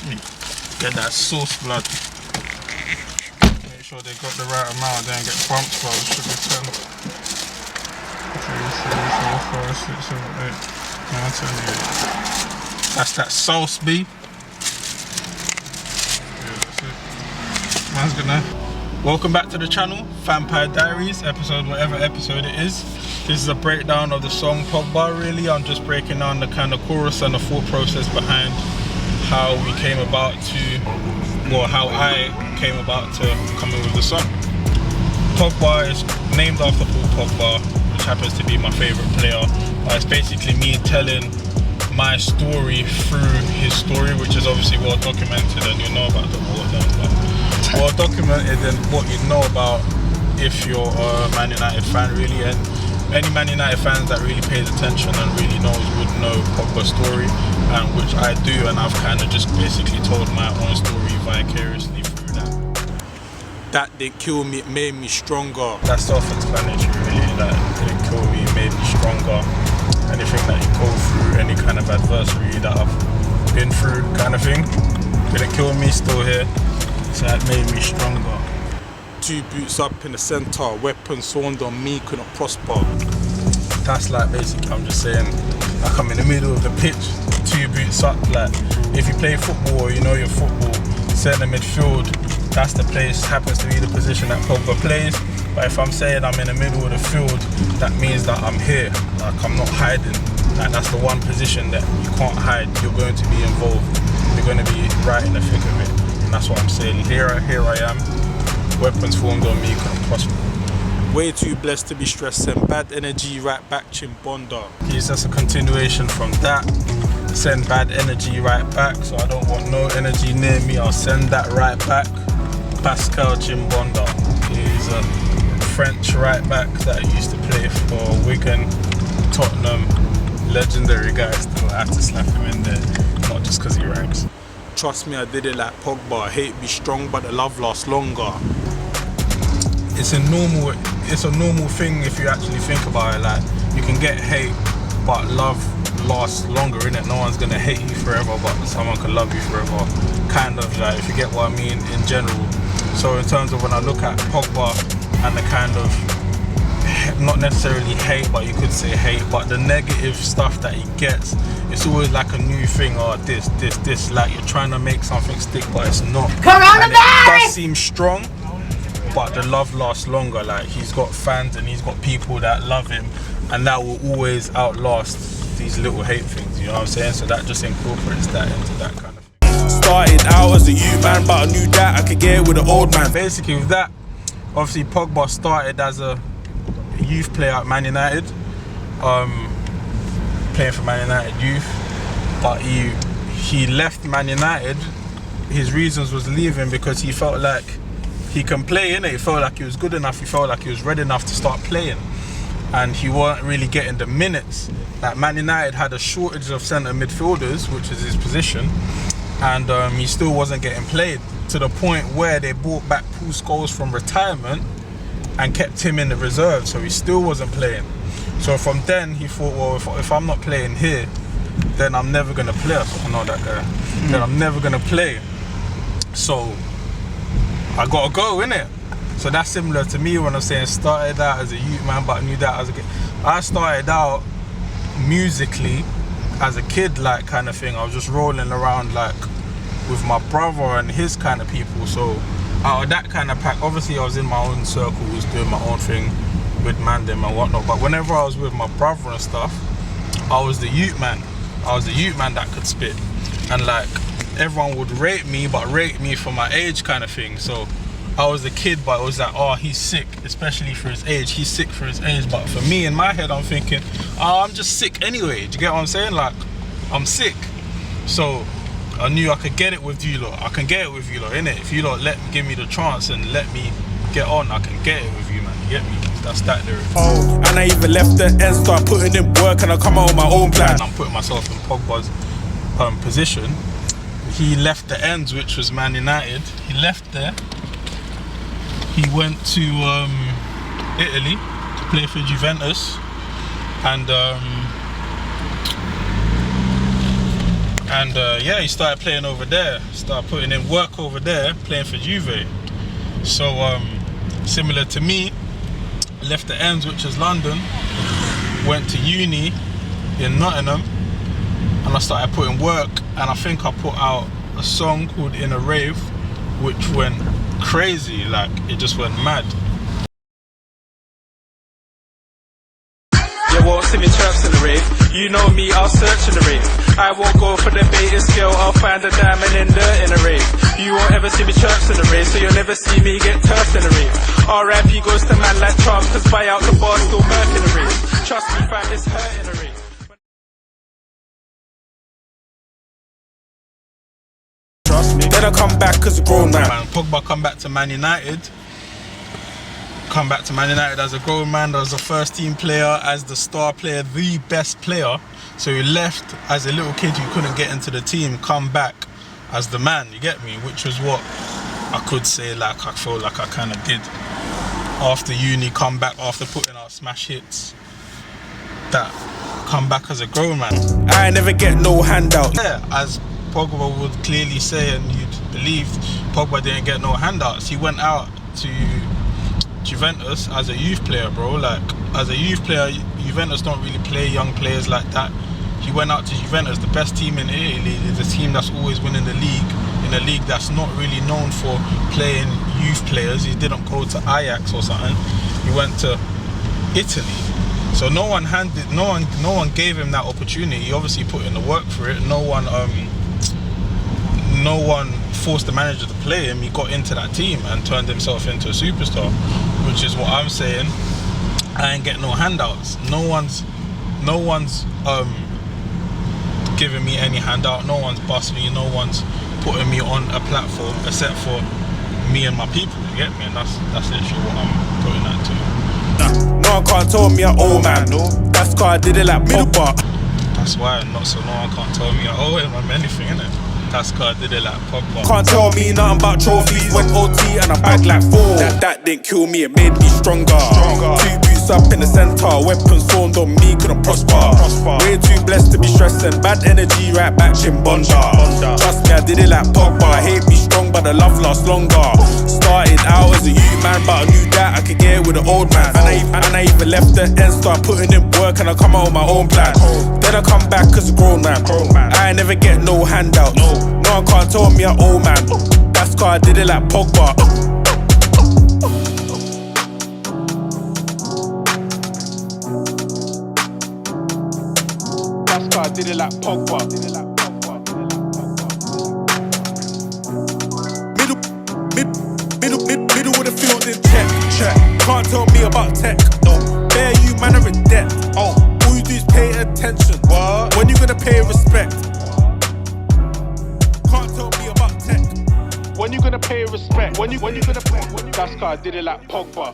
me. Get that sauce blood. Make sure they got the right amount, don't get bumps, bro. Should be 10. 2, 3, 4, 5, 6, 7, 8, 9, 10, 8. That's that sauce, B. Yeah, that's it. Man's good now. Welcome back to the channel, Vampire Diaries, episode whatever episode it is. This is a breakdown of the song Pogba, really. I'm just breaking down the kind of chorus and the thought process behind how we came about to, well, how I came about to come in with the song. Pogba is named after Paul Pogba, which happens to be my favourite player. It's basically me telling my story through his story, which is obviously well documented, and you know about the war then, but well documented in what you know about if you're a Man United fan, really. And any Man United fans that really pays attention and really knows would know Pogba's story, and which I do, and I've kind of just basically told my own story vicariously through that. That didn't kill me, it made me stronger. That's self-explanatory, really. That didn't kill me, it made me stronger. Anything that you go through, any kind of adversity that I've been through, kind of thing, didn't kill me, still here. So that made me stronger. 2 boots up in the centre, weapons sworn on me couldn't prosper. That's like basically, I'm just saying, like I'm in the middle of the pitch, 2 boots up. Like if you play football, you know your football, centre midfield, that's the place, happens to be the position that Pogba plays. But if I'm saying I'm in the middle of the field, that means that I'm here, like I'm not hiding. Like that's the one position that you can't hide, you're going to be involved, you're going to be right in the thick of it. And that's what I'm saying, here I am, weapons formed on me, couldn't prosper. Way too blessed to be stressed, send bad energy right back, Chimbonda. It's just a continuation from that, send bad energy right back, so I don't want no energy near me, I'll send that right back. Pascal Chimbonda, he's a French right back that used to play for Wigan, Tottenham, legendary guy. Still I have to slap him in there, not just because he ranks. Trust me, I did it like Pogba. Hate be strong, but the love lasts longer. It's a normal thing if you actually think about it. Like you can get hate, but love lasts longer, innit? No one's gonna hate you forever, but someone can love you forever. Kind of, like, if you get what I mean in general. So in terms of when I look at Pogba and the kind of, not necessarily hate, but you could say hate, but the negative stuff that he gets, it's always like a new thing, or this, like you're trying to make something stick, but it's not. And it does seem strong, but the love lasts longer. Like he's got fans and he's got people that love him, and that will always outlast these little hate things, you know what I'm saying? So that just incorporates that into that kind of thing. Started out as a youth man, but I knew that I could get it with an old man. Basically with that, obviously Pogba started as a youth player at Man United, playing for Man United youth, but he left Man United. His reasons was leaving because he felt like he can play, innit? He felt like he was good enough, he felt like he was ready enough to start playing, and he weren't really getting the minutes. Like Man United had a shortage of centre midfielders, which is his position, and he still wasn't getting played, to the point where they brought back Paul Scholes from retirement and kept him in the reserve, so he still wasn't playing. So from then he thought, well, if I'm not playing here, then I'm never gonna play. I know that guy. Then I'm never gonna play. So I gotta go, innit? So that's similar to me when I'm saying started out as a youth man, but I knew that as a kid. I started out musically as a kid, like kind of thing. I was just rolling around like with my brother and his kind of people. So out of that kind of pack, obviously I was in my own circle, was doing my own thing with Mandem and whatnot, but whenever I was with my brother and stuff, I was the youth man. I was the youth man that could spit, and like everyone would rate me, but rate me for my age kind of thing. So I was a kid, but it was like, oh, he's sick, especially for his age. He's sick for his age. But for me, in my head, I'm thinking, oh, I'm just sick anyway. Do you get what I'm saying? Like, I'm sick. So I knew I could get it with you lot. I can get it with you lot, innit? If you lot give me the chance and let me get on, I can get it with you, man. You get me? That's that lyric. Oh, and I even left the end, start putting in work, and I come out with my own plan. And I'm putting myself in Pogba's position. He left the ends, which was Man United. He left there. He went to Italy to play for Juventus, and And yeah, he started playing over there, started putting in work over there, playing for Juve. So similar to me, left the ends, which is London, went to uni in Nottingham, and I started putting work, and I think I put out a song called In a Rave, which went crazy, like it just went mad. You won't see me chirps in the rave. You know me, I'll search in the rave. I won't go for the baiting skill, I'll find a diamond in dirt in the rave. You won't ever see me chirps in the rave, so you'll never see me get turfed in the rave. R.I.P. goes to man like Charles, cause buy out the bar, still murk in the rave. Trust me, fam, it's hurt in the rave. Trust me. Then I come back as a grown man. Pogba come back to Man United. Come back to Man United as a grown man, as a first team player, as the star player, the best player. So he left as a little kid who couldn't get into the team, come back as the man, you get me? Which was what I could say, like I feel like I kind of did. After uni, come back after putting out smash hits. That, come back as a grown man. I never get no handout. Yeah, as Pogba would clearly say, and you'd believe, Pogba didn't get no handouts. He went out to Juventus as a youth player, bro. Like, as a youth player, Juventus don't really play young players like that. He went out to Juventus, the best team in Italy, the team that's always winning the league, in a league that's not really known for playing youth players. He didn't go to Ajax or something. He went to Italy. So no one gave him that opportunity. He obviously put in the work for it. No one forced the manager to play him. He got into that team and turned himself into a superstar, which is what I'm saying. I ain't getting no handouts. No one's giving me any handout. No one's bossing me. No one's putting me on a platform except for me and my people. You get me? And that's literally what I'm putting that to. No one can't tell me an old man. That's cause I did it like Pogba. That's why no one can't tell me I owe him anything, innit? That's cause I did it like Pogba. Can't tell me nothing about trophies. Went OT and I bagged like 4. That didn't kill me, it made me stronger. 2 boots up in the center, weapons formed on me, couldn't prosper. Way too blessed to be stressing, bad energy right back in Bonda. Trust me, I did it like Pogba. Hate me strong, but the love lasts longer. Started out as a youth man, but I knew that I could get it with an old man. And I even left the end, start putting in work, and I come out with my own plan. Then I come back as a grown man. I never get no handout. No one can't tell me an old man. That's cause I did it like Pogba. That's cause I did it like Pogba. Middle of the field in check. Can't tell me about tech. Bare you man are in debt. All you do is pay attention. When you gonna pay respect? Can't tell me about tech. When you gonna pay respect? When you gonna pay? That's cause I did it like Pogba.